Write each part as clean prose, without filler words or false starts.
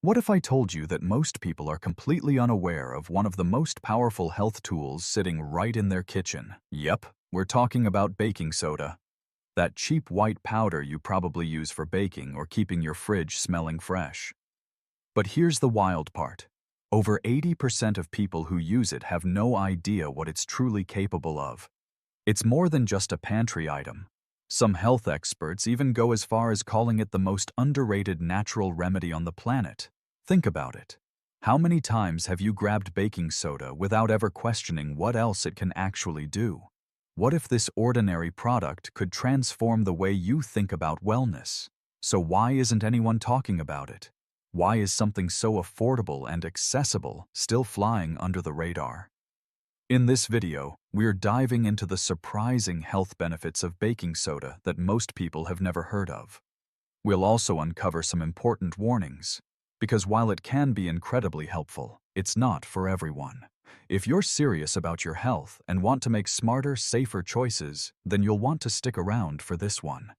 What if I told you that most people are completely unaware of one of the most powerful health tools sitting right in their kitchen? Yep, we're talking about baking soda. That cheap white powder you probably use for baking or keeping your fridge smelling fresh. But here's the wild part. Over 80% of people who use it have no idea what it's truly capable of. It's more than just a pantry item. Some health experts even go as far as calling it the most underrated natural remedy on the planet. Think about it. How many times have you grabbed baking soda without ever questioning what else it can actually do? What if this ordinary product could transform the way you think about wellness? So why isn't anyone talking about it? Why is something so affordable and accessible still flying under the radar? In this video, we're diving into the surprising health benefits of baking soda that most people have never heard of. We'll also uncover some important warnings, because while it can be incredibly helpful, it's not for everyone. If you're serious about your health and want to make smarter, safer choices, then you'll want to stick around for this one.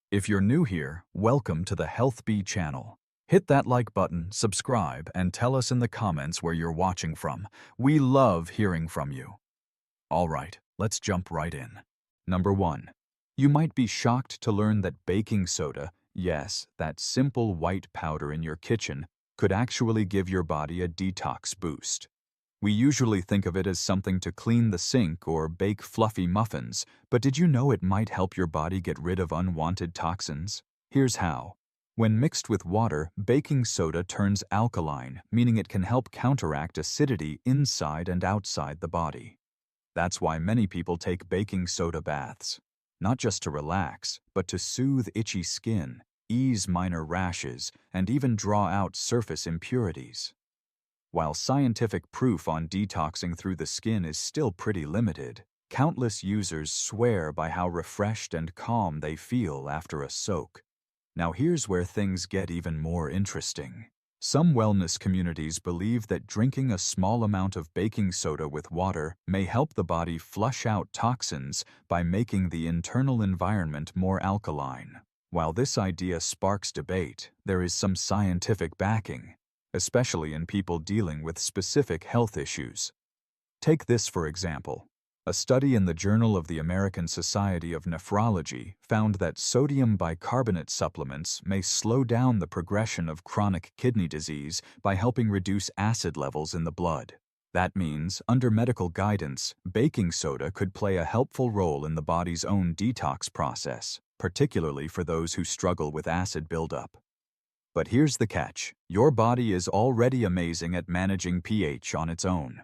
If you're new here, welcome to the Health Bee channel. Hit that like button, subscribe, and tell us in the comments where you're watching from. We love hearing from you. All right, let's jump right in. Number 1. You might be shocked to learn that baking soda, yes, that simple white powder in your kitchen, could actually give your body a detox boost. We usually think of it as something to clean the sink or bake fluffy muffins, but did you know it might help your body get rid of unwanted toxins? Here's how. When mixed with water, baking soda turns alkaline, meaning it can help counteract acidity inside and outside the body. That's why many people take baking soda baths, not just to relax, but to soothe itchy skin, ease minor rashes, and even draw out surface impurities. While scientific proof on detoxing through the skin is still pretty limited, countless users swear by how refreshed and calm they feel after a soak. Now here's where things get even more interesting. Some wellness communities believe that drinking a small amount of baking soda with water may help the body flush out toxins by making the internal environment more alkaline. While this idea sparks debate, there is some scientific backing, especially in people dealing with specific health issues. Take this for example. A study in the Journal of the American Society of Nephrology found that sodium bicarbonate supplements may slow down the progression of chronic kidney disease by helping reduce acid levels in the blood. That means, under medical guidance, baking soda could play a helpful role in the body's own detox process, particularly for those who struggle with acid buildup. But here's the catch. Your body is already amazing at managing pH on its own.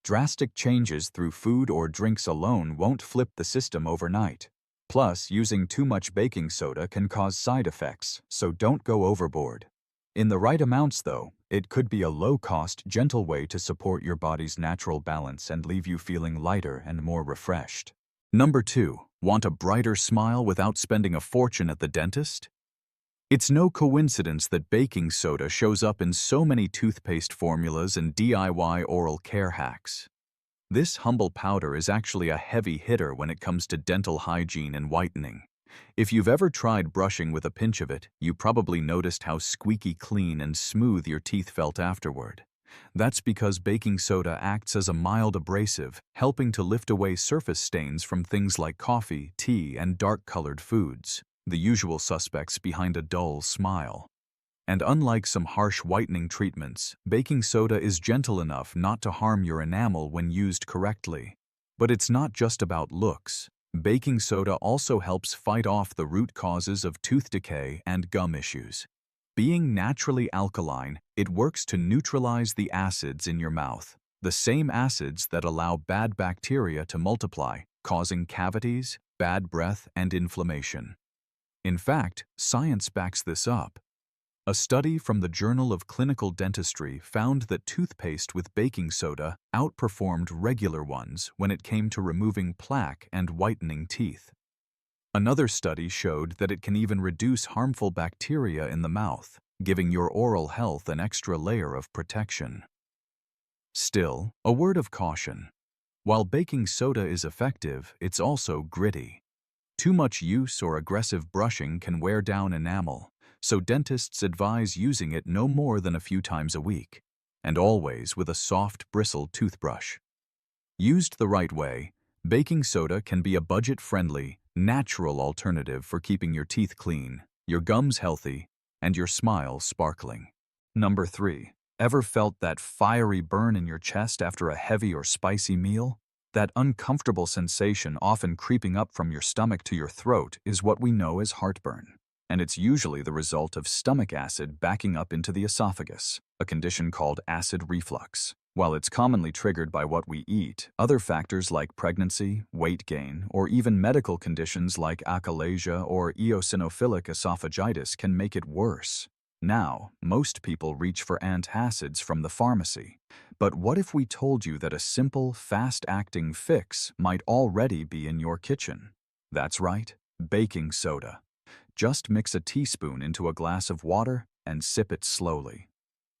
Drastic changes through food or drinks alone won't flip the system overnight. Plus, using too much baking soda can cause side effects, so don't go overboard. In the right amounts, though, it could be a low-cost, gentle way to support your body's natural balance and leave you feeling lighter and more refreshed. Number 2. Want a brighter smile without spending a fortune at the dentist? It's no coincidence that baking soda shows up in so many toothpaste formulas and DIY oral care hacks. This humble powder is actually a heavy hitter when it comes to dental hygiene and whitening. If you've ever tried brushing with a pinch of it, you probably noticed how squeaky clean and smooth your teeth felt afterward. That's because baking soda acts as a mild abrasive, helping to lift away surface stains from things like coffee, tea, and dark-colored foods, the usual suspects behind a dull smile. And unlike some harsh whitening treatments, baking soda is gentle enough not to harm your enamel when used correctly. But it's not just about looks. Baking soda also helps fight off the root causes of tooth decay and gum issues. Being naturally alkaline, it works to neutralize the acids in your mouth, the same acids that allow bad bacteria to multiply, causing cavities, bad breath, and inflammation. In fact, science backs this up. A study from the Journal of Clinical Dentistry found that toothpaste with baking soda outperformed regular ones when it came to removing plaque and whitening teeth. Another study showed that it can even reduce harmful bacteria in the mouth, giving your oral health an extra layer of protection. Still, a word of caution. While baking soda is effective, it's also gritty. Too much use or aggressive brushing can wear down enamel, so dentists advise using it no more than a few times a week, and always with a soft, bristled toothbrush. Used the right way, baking soda can be a budget-friendly, natural alternative for keeping your teeth clean, your gums healthy, and your smile sparkling. Number 3. Ever felt that fiery burn in your chest after a heavy or spicy meal? That uncomfortable sensation often creeping up from your stomach to your throat is what we know as heartburn, and it's usually the result of stomach acid backing up into the esophagus, a condition called acid reflux. While it's commonly triggered by what we eat, other factors like pregnancy, weight gain, or even medical conditions like achalasia or eosinophilic esophagitis can make it worse. Now, most people reach for antacids from the pharmacy. But what if we told you that a simple, fast-acting fix might already be in your kitchen? That's right, baking soda. Just mix a teaspoon into a glass of water and sip it slowly.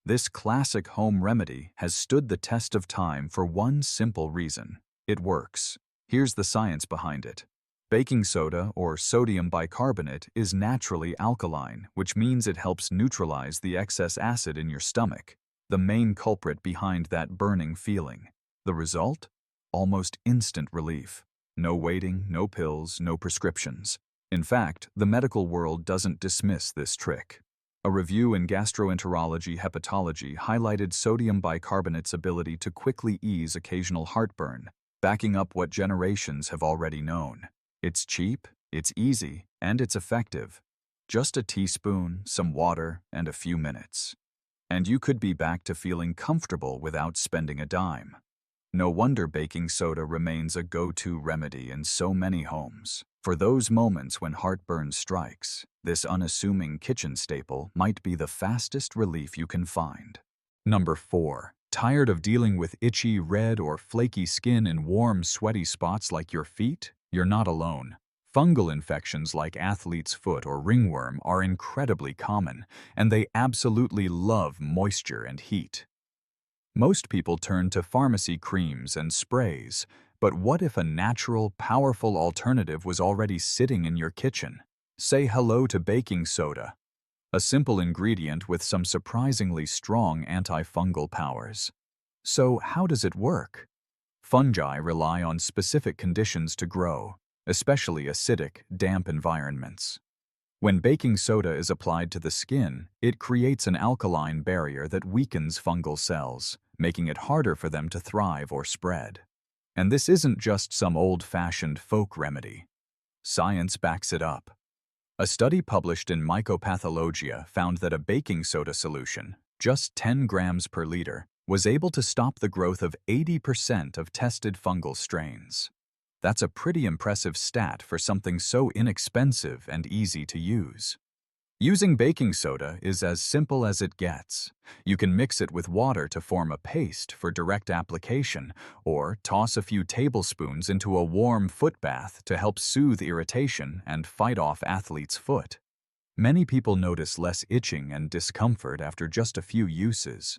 This classic home remedy has stood the test of time for one simple reason. It works. Here's the science behind it. Baking soda, or sodium bicarbonate, is naturally alkaline, which means it helps neutralize the excess acid in your stomach, the main culprit behind that burning feeling. The result? Almost instant relief. No waiting, no pills, no prescriptions. In fact, the medical world doesn't dismiss this trick. A review in Gastroenterology Hepatology highlighted sodium bicarbonate's ability to quickly ease occasional heartburn, backing up what generations have already known. It's cheap, it's easy, and it's effective. Just a teaspoon, some water, and a few minutes. And you could be back to feeling comfortable without spending a dime. No wonder baking soda remains a go-to remedy in so many homes. For those moments when heartburn strikes, this unassuming kitchen staple might be the fastest relief you can find. Number 4. Tired of dealing with itchy, red, or flaky skin in warm, sweaty spots like your feet? You're not alone. Fungal infections like athlete's foot or ringworm are incredibly common, and they absolutely love moisture and heat. Most people turn to pharmacy creams and sprays, but what if a natural, powerful alternative was already sitting in your kitchen? Say hello to baking soda, a simple ingredient with some surprisingly strong antifungal powers. So how does it work? Fungi rely on specific conditions to grow, especially acidic, damp environments. When baking soda is applied to the skin, it creates an alkaline barrier that weakens fungal cells, making it harder for them to thrive or spread. And this isn't just some old-fashioned folk remedy. Science backs it up. A study published in Mycopathologia found that a baking soda solution, just 10 grams per liter, was able to stop the growth of 80% of tested fungal strains. That's a pretty impressive stat for something so inexpensive and easy to use. Using baking soda is as simple as it gets. You can mix it with water to form a paste for direct application, or toss a few tablespoons into a warm foot bath to help soothe irritation and fight off athlete's foot. Many people notice less itching and discomfort after just a few uses.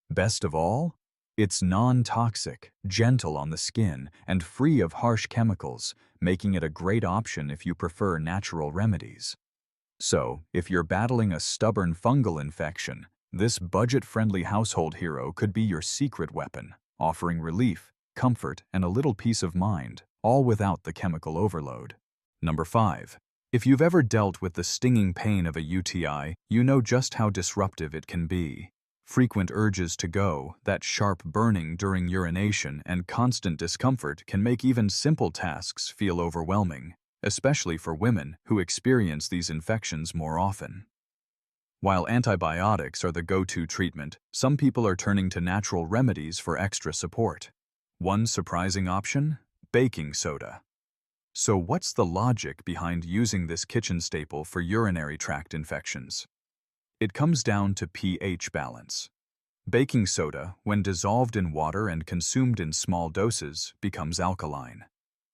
Best of all, it's non-toxic, gentle on the skin, and free of harsh chemicals, making it a great option if you prefer natural remedies. So, if you're battling a stubborn fungal infection, this budget-friendly household hero could be your secret weapon, offering relief, comfort, and a little peace of mind, all without the chemical overload. Number 5. If you've ever dealt with the stinging pain of a UTI, you know just how disruptive it can be. Frequent urges to go, that sharp burning during urination, and constant discomfort can make even simple tasks feel overwhelming, especially for women who experience these infections more often. While antibiotics are the go-to treatment, some people are turning to natural remedies for extra support. One surprising option? Baking soda. So what's the logic behind using this kitchen staple for urinary tract infections? It comes down to pH balance. Baking soda, when dissolved in water and consumed in small doses, becomes alkaline.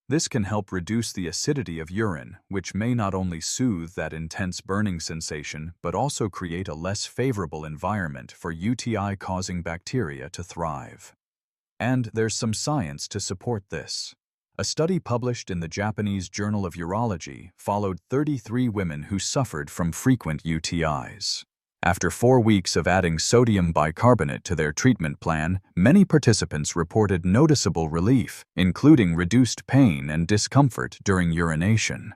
This can help reduce the acidity of urine, which may not only soothe that intense burning sensation, but also create a less favorable environment for UTI-causing bacteria to thrive. And there's some science to support this. A study published in the Japanese Journal of Urology followed 33 women who suffered from frequent UTIs. After 4 weeks of adding sodium bicarbonate to their treatment plan, many participants reported noticeable relief, including reduced pain and discomfort during urination.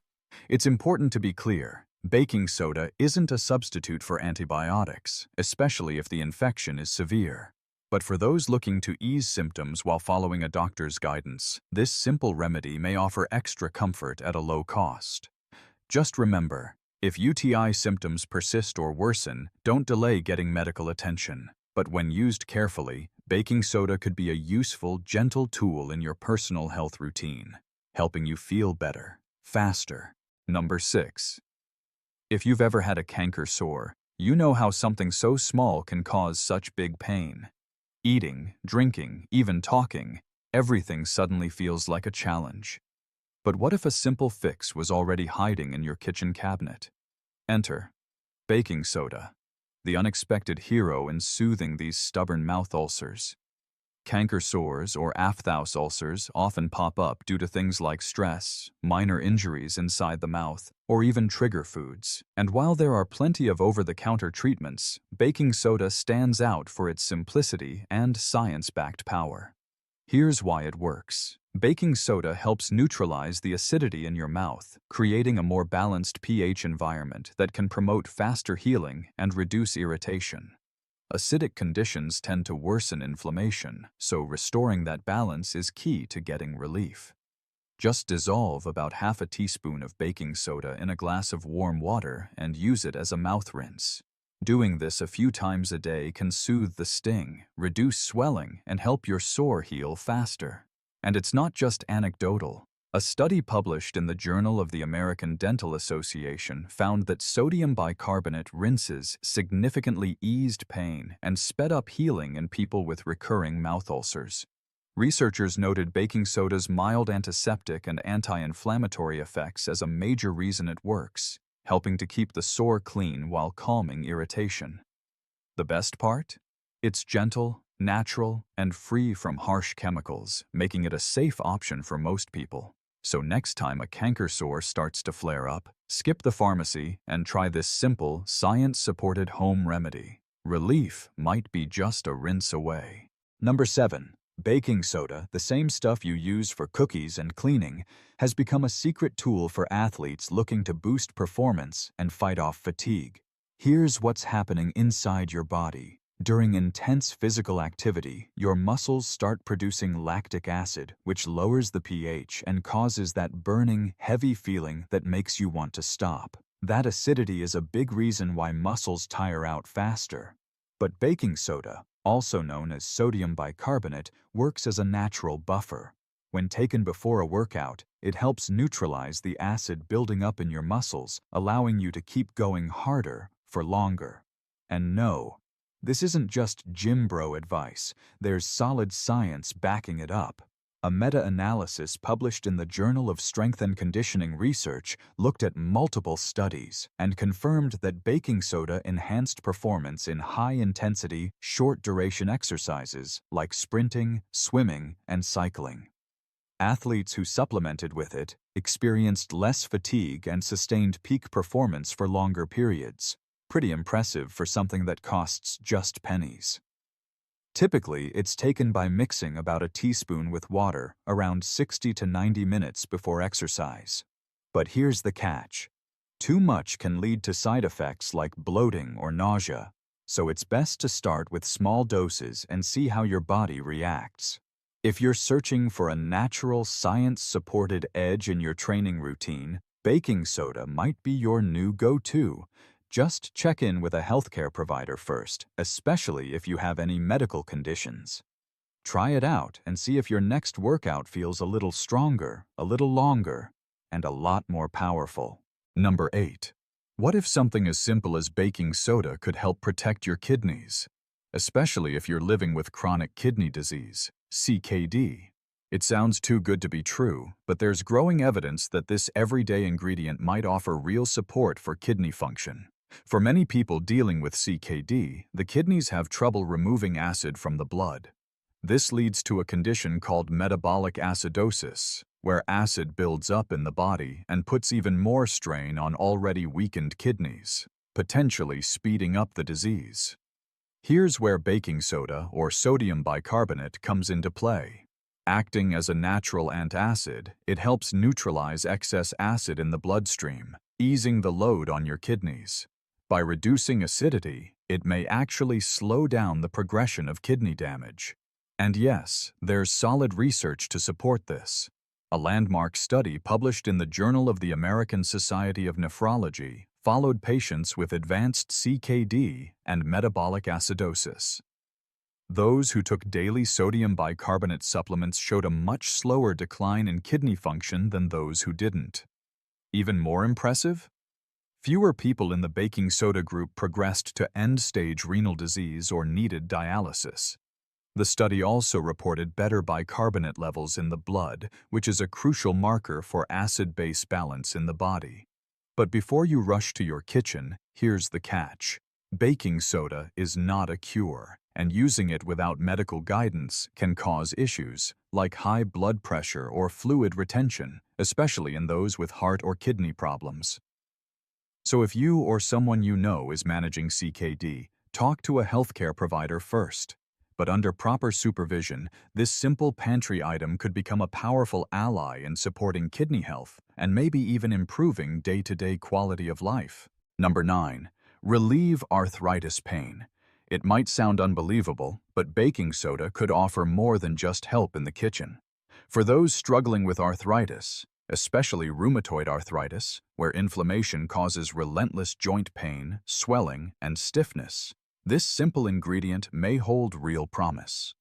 It's important to be clear, baking soda isn't a substitute for antibiotics, especially if the infection is severe. But for those looking to ease symptoms while following a doctor's guidance, this simple remedy may offer extra comfort at a low cost. Just remember, if UTI symptoms persist or worsen, don't delay getting medical attention. But when used carefully, baking soda could be a useful, gentle tool in your personal health routine, helping you feel better, faster. Number 6. If you've ever had a canker sore, you know how something so small can cause such big pain. Eating, drinking, even talking, everything suddenly feels like a challenge. But what if a simple fix was already hiding in your kitchen cabinet? Enter baking soda, the unexpected hero in soothing these stubborn mouth ulcers. Canker sores or aphthous ulcers often pop up due to things like stress, minor injuries inside the mouth, or even trigger foods. And while there are plenty of over-the-counter treatments, baking soda stands out for its simplicity and science-backed power. Here's why it works. Baking soda helps neutralize the acidity in your mouth, creating a more balanced pH environment that can promote faster healing and reduce irritation. Acidic conditions tend to worsen inflammation, so restoring that balance is key to getting relief. Just dissolve about half a teaspoon of baking soda in a glass of warm water and use it as a mouth rinse. Doing this a few times a day can soothe the sting, reduce swelling, and help your sore heal faster. And it's not just anecdotal. A study published in the Journal of the American Dental Association found that sodium bicarbonate rinses significantly eased pain and sped up healing in people with recurring mouth ulcers. Researchers noted baking soda's mild antiseptic and anti-inflammatory effects as a major reason it works, helping to keep the sore clean while calming irritation. The best part? It's gentle, natural, and free from harsh chemicals, making it a safe option for most people. So next time a canker sore starts to flare up, skip the pharmacy and try this simple, science-supported home remedy. Relief might be just a rinse away. Number 7. Baking soda, the same stuff you use for cookies and cleaning, has become a secret tool for athletes looking to boost performance and fight off fatigue. Here's what's happening inside your body. During intense physical activity, your muscles start producing lactic acid, which lowers the pH and causes that burning, heavy feeling that makes you want to stop. That acidity is a big reason why muscles tire out faster. But baking soda, also known as sodium bicarbonate, works as a natural buffer. When taken before a workout, it helps neutralize the acid building up in your muscles, allowing you to keep going harder for longer. And no, this isn't just gym bro advice. There's solid science backing it up. A meta-analysis published in the Journal of Strength and Conditioning Research looked at multiple studies and confirmed that baking soda enhanced performance in high-intensity, short-duration exercises like sprinting, swimming, and cycling. Athletes who supplemented with it experienced less fatigue and sustained peak performance for longer periods. Pretty impressive for something that costs just pennies. Typically, it's taken by mixing about a teaspoon with water around 60 to 90 minutes before exercise. But here's the catch. Too much can lead to side effects like bloating or nausea, so it's best to start with small doses and see how your body reacts. If you're searching for a natural, science-supported edge in your training routine, baking soda might be your new go-to. Just check in with a healthcare provider first, especially if you have any medical conditions. Try it out and see if your next workout feels a little stronger, a little longer, and a lot more powerful. Number 8. What if something as simple as baking soda could help protect your kidneys? Especially if you're living with chronic kidney disease, CKD. It sounds too good to be true, but there's growing evidence that this everyday ingredient might offer real support for kidney function. For many people dealing with CKD, the kidneys have trouble removing acid from the blood. This leads to a condition called metabolic acidosis, where acid builds up in the body and puts even more strain on already weakened kidneys, potentially speeding up the disease. Here's where baking soda or sodium bicarbonate comes into play. Acting as a natural antacid, it helps neutralize excess acid in the bloodstream, easing the load on your kidneys. By reducing acidity, it may actually slow down the progression of kidney damage. And yes, there's solid research to support this. A landmark study published in the Journal of the American Society of Nephrology followed patients with advanced CKD and metabolic acidosis. Those who took daily sodium bicarbonate supplements showed a much slower decline in kidney function than those who didn't. Even more impressive? Fewer people in the baking soda group progressed to end-stage renal disease or needed dialysis. The study also reported better bicarbonate levels in the blood, which is a crucial marker for acid-base balance in the body. But before you rush to your kitchen, here's the catch. Baking soda is not a cure, and using it without medical guidance can cause issues like high blood pressure or fluid retention, especially in those with heart or kidney problems. So if you or someone you know is managing CKD, talk to a healthcare provider first. But under proper supervision, this simple pantry item could become a powerful ally in supporting kidney health and maybe even improving day-to-day quality of life. Number 9. Relieve arthritis pain. It might sound unbelievable, but baking soda could offer more than just help in the kitchen. For those struggling with arthritis, especially rheumatoid arthritis, where inflammation causes relentless joint pain, swelling, and stiffness, this simple ingredient may hold real promise.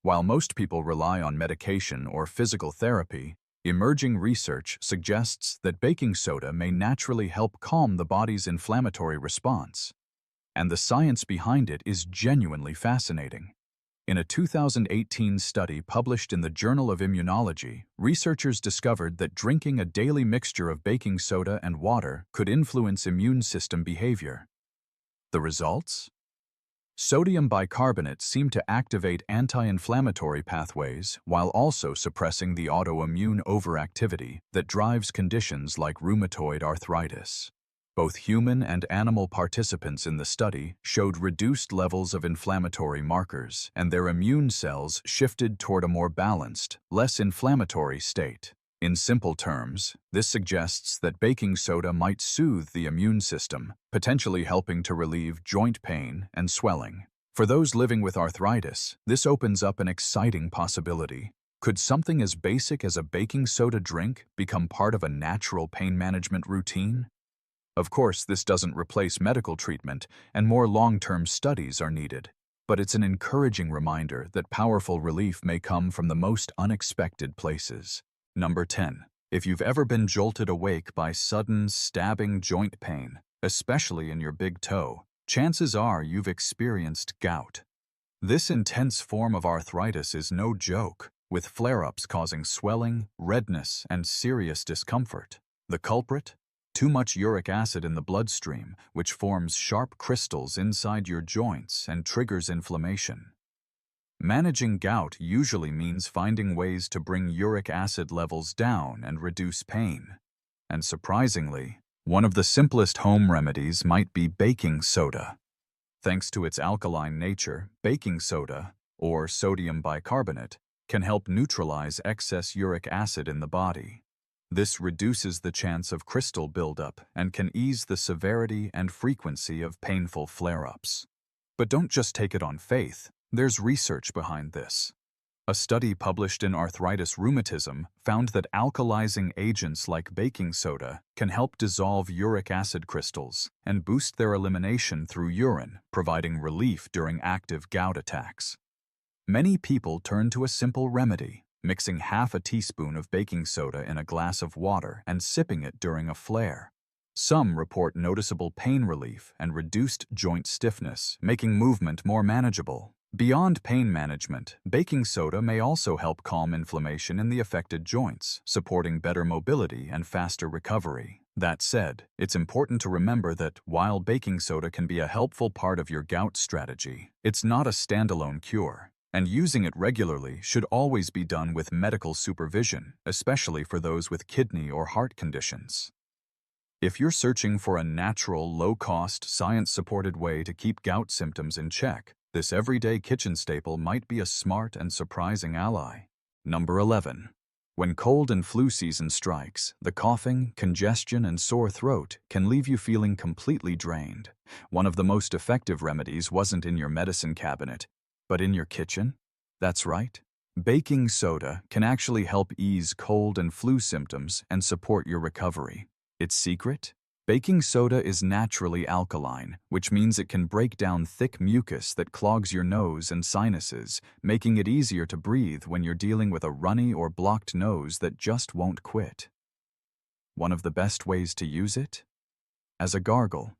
While most people rely on medication or physical therapy, emerging research suggests that baking soda may naturally help calm the body's inflammatory response. And the science behind it is genuinely fascinating. In a 2018 study published in the Journal of Immunology, researchers discovered that drinking a daily mixture of baking soda and water could influence immune system behavior. The results? Sodium bicarbonate seemed to activate anti-inflammatory pathways while also suppressing the autoimmune overactivity that drives conditions like rheumatoid arthritis. Both human and animal participants in the study showed reduced levels of inflammatory markers, and their immune cells shifted toward a more balanced, less inflammatory state. In simple terms, this suggests that baking soda might soothe the immune system, potentially helping to relieve joint pain and swelling. For those living with arthritis, this opens up an exciting possibility. Could something as basic as a baking soda drink become part of a natural pain management routine? Of course, this doesn't replace medical treatment, and more long-term studies are needed. But it's an encouraging reminder that powerful relief may come from the most unexpected places. Number 10. If you've ever been jolted awake by sudden, stabbing joint pain, especially in your big toe, chances are you've experienced gout. This intense form of arthritis is no joke, with flare-ups causing swelling, redness, and serious discomfort. The culprit? Too much uric acid in the bloodstream, which forms sharp crystals inside your joints and triggers inflammation. Managing gout usually means finding ways to bring uric acid levels down and reduce pain. And surprisingly, one of the simplest home remedies might be baking soda. Thanks to its alkaline nature, baking soda, or sodium bicarbonate, can help neutralize excess uric acid in the body. This reduces the chance of crystal buildup and can ease the severity and frequency of painful flare-ups. But don't just take it on faith. There's research behind this. A study published in Arthritis Rheumatism found that alkalizing agents like baking soda can help dissolve uric acid crystals and boost their elimination through urine, providing relief during active gout attacks. Many people turn to a simple remedy, mixing half a teaspoon of baking soda in a glass of water and sipping it during a flare. Some report noticeable pain relief and reduced joint stiffness, making movement more manageable. Beyond pain management, baking soda may also help calm inflammation in the affected joints, supporting better mobility and faster recovery. That said, it's important to remember that while baking soda can be a helpful part of your gout strategy, it's not a standalone cure. And using it regularly should always be done with medical supervision, especially for those with kidney or heart conditions. If you're searching for a natural, low-cost, science-supported way to keep gout symptoms in check, this everyday kitchen staple might be a smart and surprising ally. Number 11. When cold and flu season strikes, the coughing, congestion, and sore throat can leave you feeling completely drained. One of the most effective remedies wasn't in your medicine cabinet, but in your kitchen? That's right. Baking soda can actually help ease cold and flu symptoms and support your recovery. Its secret? Baking soda is naturally alkaline, which means it can break down thick mucus that clogs your nose and sinuses, making it easier to breathe when you're dealing with a runny or blocked nose that just won't quit. One of the best ways to use it? As a gargle.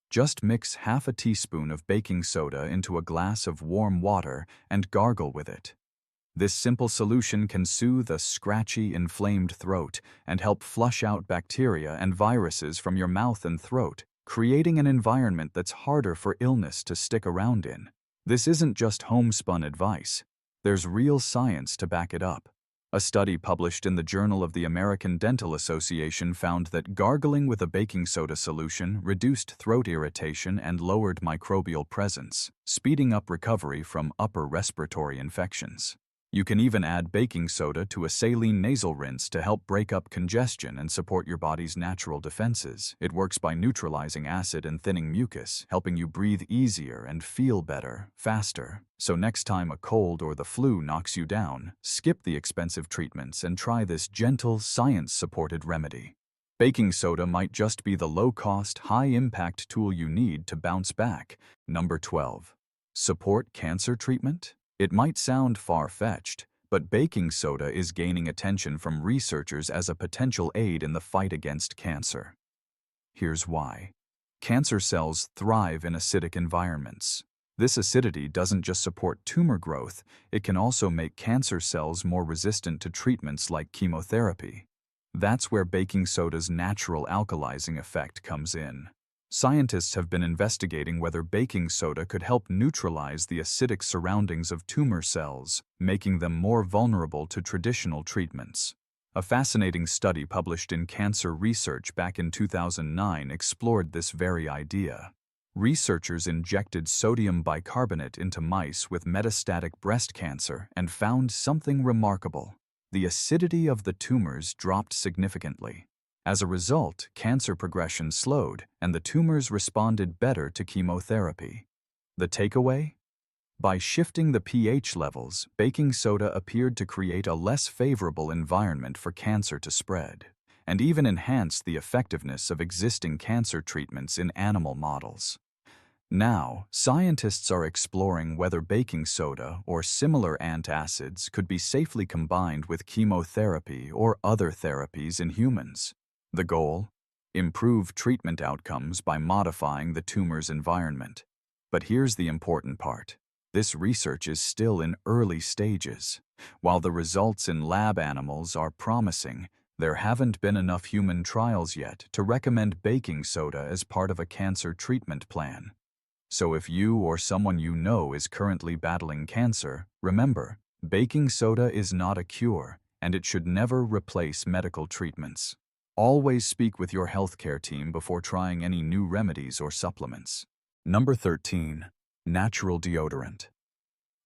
Just mix half a teaspoon of baking soda into a glass of warm water and gargle with it. This simple solution can soothe a scratchy, inflamed throat and help flush out bacteria and viruses from your mouth and throat, creating an environment that's harder for illness to stick around in. This isn't just homespun advice. There's real science to back it up. A study published in the Journal of the American Dental Association found that gargling with a baking soda solution reduced throat irritation and lowered microbial presence, speeding up recovery from upper respiratory infections. You can even add baking soda to a saline nasal rinse to help break up congestion and support your body's natural defenses. It works by neutralizing acid and thinning mucus, helping you breathe easier and feel better, faster. So next time a cold or the flu knocks you down, skip the expensive treatments and try this gentle, science-supported remedy. Baking soda might just be the low-cost, high-impact tool you need to bounce back. Number 12. Support cancer treatment? It might sound far-fetched, but baking soda is gaining attention from researchers as a potential aid in the fight against cancer. Here's why. Cancer cells thrive in acidic environments. This acidity doesn't just support tumor growth, it can also make cancer cells more resistant to treatments like chemotherapy. That's where baking soda's natural alkalizing effect comes in. Scientists have been investigating whether baking soda could help neutralize the acidic surroundings of tumor cells, making them more vulnerable to traditional treatments. A fascinating study published in Cancer Research back in 2009 explored this very idea. Researchers injected sodium bicarbonate into mice with metastatic breast cancer and found something remarkable. The acidity of the tumors dropped significantly. As a result, cancer progression slowed, and the tumors responded better to chemotherapy. The takeaway? By shifting the pH levels, baking soda appeared to create a less favorable environment for cancer to spread, and even enhance the effectiveness of existing cancer treatments in animal models. Now, scientists are exploring whether baking soda or similar antacids could be safely combined with chemotherapy or other therapies in humans. The goal? Improve treatment outcomes by modifying the tumor's environment. But here's the important part. This research is still in early stages. While the results in lab animals are promising, there haven't been enough human trials yet to recommend baking soda as part of a cancer treatment plan. So if you or someone you know is currently battling cancer, remember, baking soda is not a cure, and it should never replace medical treatments. Always speak with your healthcare team before trying any new remedies or supplements. Number 13. Natural deodorant.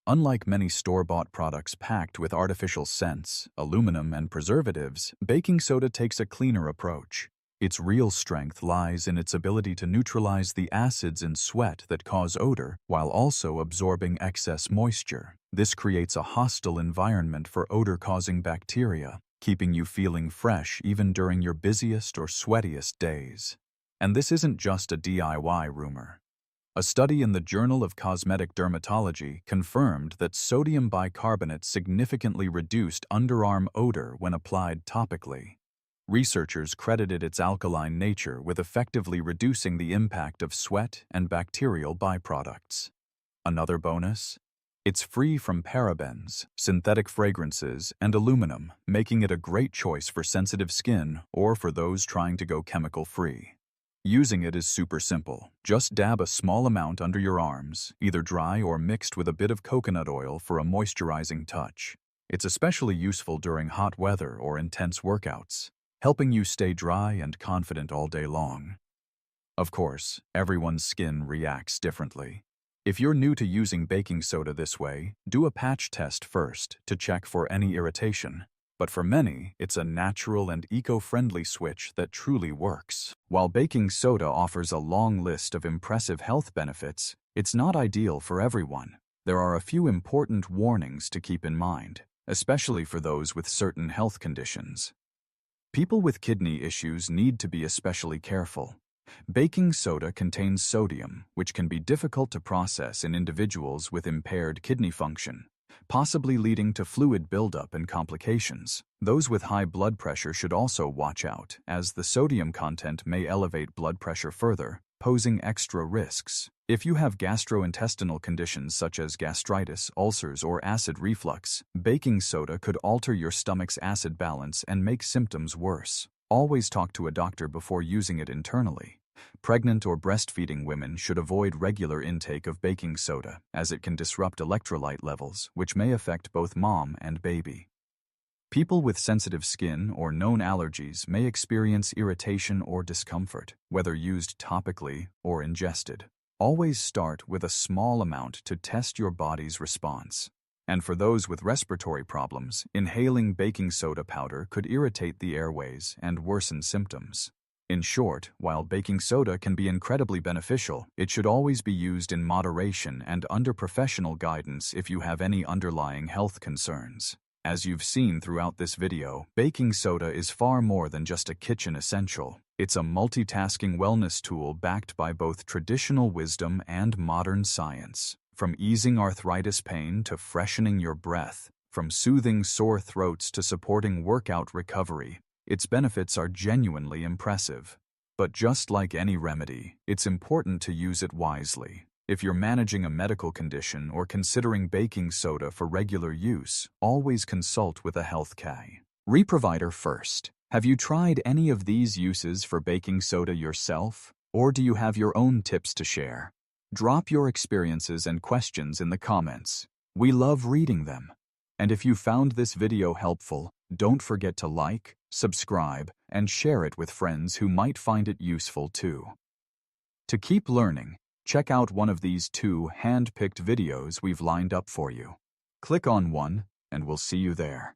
Unlike many store-bought products packed with artificial scents, aluminum, and preservatives, baking soda takes a cleaner approach. Its real strength lies in its ability to neutralize the acids in sweat that cause odor while also absorbing excess moisture. This creates a hostile environment for odor-causing bacteria, keeping you feeling fresh even during your busiest or sweatiest days. And this isn't just a DIY rumor. A study in the Journal of Cosmetic Dermatology confirmed that sodium bicarbonate significantly reduced underarm odor when applied topically. Researchers credited its alkaline nature with effectively reducing the impact of sweat and bacterial byproducts. Another bonus? It's free from parabens, synthetic fragrances, and aluminum, making it a great choice for sensitive skin or for those trying to go chemical-free. Using it is super simple. Just dab a small amount under your arms, either dry or mixed with a bit of coconut oil for a moisturizing touch. It's especially useful during hot weather or intense workouts, helping you stay dry and confident all day long. Of course, everyone's skin reacts differently. If you're new to using baking soda this way, do a patch test first to check for any irritation. But for many, it's a natural and eco-friendly switch that truly works. While baking soda offers a long list of impressive health benefits, it's not ideal for everyone. There are a few important warnings to keep in mind, especially for those with certain health conditions. People with kidney issues need to be especially careful. Baking soda contains sodium, which can be difficult to process in individuals with impaired kidney function, possibly leading to fluid buildup and complications. Those with high blood pressure should also watch out, as the sodium content may elevate blood pressure further, posing extra risks. If you have gastrointestinal conditions such as gastritis, ulcers, or acid reflux, baking soda could alter your stomach's acid balance and make symptoms worse. Always talk to a doctor before using it internally. Pregnant or breastfeeding women should avoid regular intake of baking soda, as it can disrupt electrolyte levels, which may affect both mom and baby. People with sensitive skin or known allergies may experience irritation or discomfort, whether used topically or ingested. Always start with a small amount to test your body's response. And for those with respiratory problems, inhaling baking soda powder could irritate the airways and worsen symptoms. In short, while baking soda can be incredibly beneficial, it should always be used in moderation and under professional guidance if you have any underlying health concerns. As you've seen throughout this video, baking soda is far more than just a kitchen essential. It's a multitasking wellness tool backed by both traditional wisdom and modern science. From easing arthritis pain to freshening your breath, from soothing sore throats to supporting workout recovery, its benefits are genuinely impressive. But just like any remedy, it's important to use it wisely. If you're managing a medical condition or considering baking soda for regular use, always consult with a healthcare provider first. Have you tried any of these uses for baking soda yourself? Or do you have your own tips to share? Drop your experiences and questions in the comments. We love reading them. And if you found this video helpful, don't forget to like, subscribe, and share it with friends who might find it useful too. To keep learning, check out one of these 2 hand-picked videos we've lined up for you. Click on one, and we'll see you there.